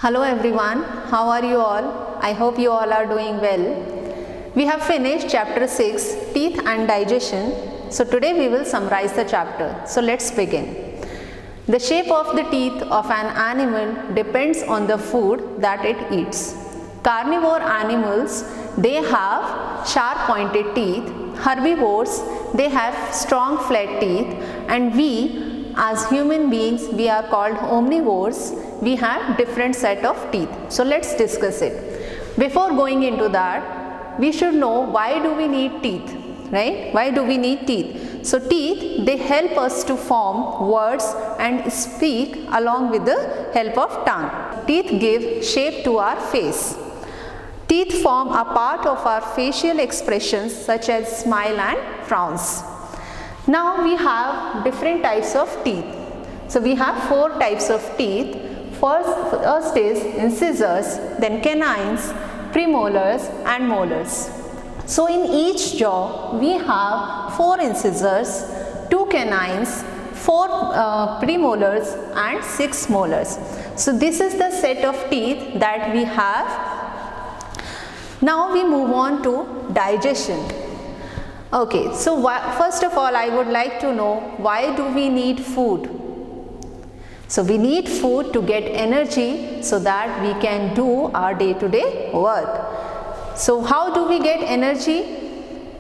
Hello everyone, how are you all? I hope you all are doing well. We have finished chapter 6, Teeth and Digestion. So today we will summarize the chapter. So let's begin. The shape of the teeth of an animal depends on the food that it eats. Carnivore animals, they have sharp pointed teeth. Herbivores, they have strong flat teeth, and we as human beings, we are called omnivores. We have different set of teeth. So let's discuss it. Before going into that, we should know why do we need teeth, right? Why do we need teeth? So teeth, they help us to form words and speak along with the help of tongue. Teeth give shape to our face. Teeth form a part of our facial expressions such as smile and frowns. Now we have different types of teeth. So we have 4 types of teeth. First is incisors, then canines, premolars and molars. So in each jaw we have 4 incisors, 2 canines, 4 premolars and 6 molars. So this is the set of teeth that we have. Now we move on to digestion. Okay, so first of all I would like to know, why do we need food? So we need food to get energy so that we can do our day-to-day work. So how do we get energy?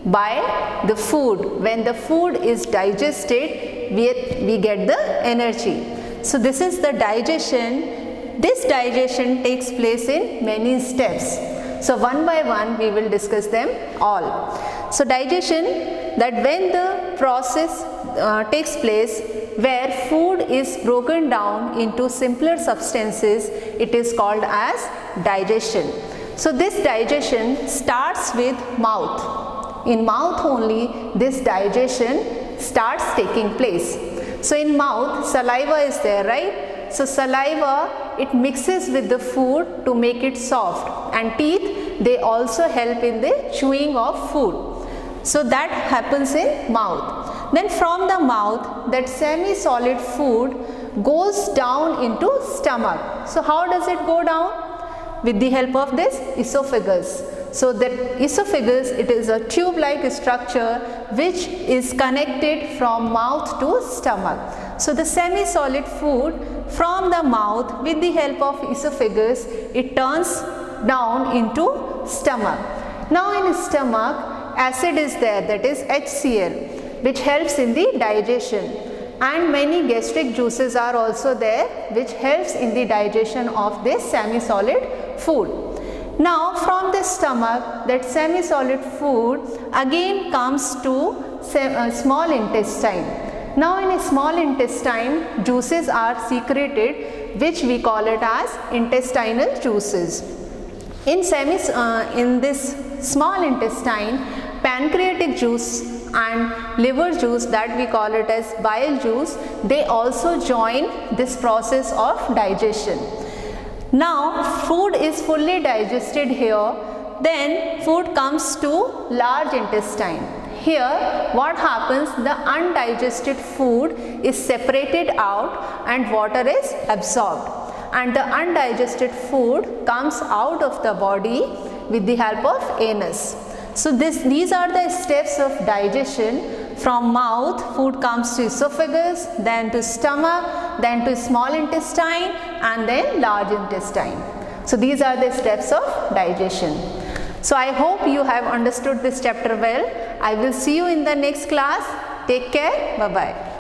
By the food. When the food is digested, we get the energy. So this is the digestion. This digestion takes place in many steps. So one by one we will discuss them all. So digestion, that when the process takes place where food is broken down into simpler substances, it is called as digestion. So this digestion starts with mouth. In mouth only this digestion starts taking place. So in mouth saliva is there, right? So saliva, it mixes with the food to make it soft, and teeth, they also help in the chewing of food. So that happens in mouth. Then from the mouth, that semi-solid food goes down into stomach. So how does it go down? With the help of this esophagus. So that esophagus, it is a tube-like structure which is connected from mouth to stomach. So the semi-solid food from the mouth, with the help of esophagus, it turns down into stomach. Now in stomach, acid is there, that is HCl, which helps in the digestion, and many gastric juices are also there which helps in the digestion of this semi-solid food. Now from the stomach, that semi-solid food again comes to small intestine. Now in a small intestine, juices are secreted which we call it as intestinal juices. In this small intestine, pancreatic juice and liver juice, that we call it as bile juice, they also join this process of digestion. Now food is fully digested here, then food comes to large intestine. Here what happens, the undigested food is separated out and water is absorbed, and the undigested food comes out of the body with the help of anus. So these are the steps of digestion. From mouth, food comes to esophagus, then to stomach, then to small intestine, and then large intestine. So these are the steps of digestion. So I hope you have understood this chapter well. I will see you in the next class. Take care. Bye-bye.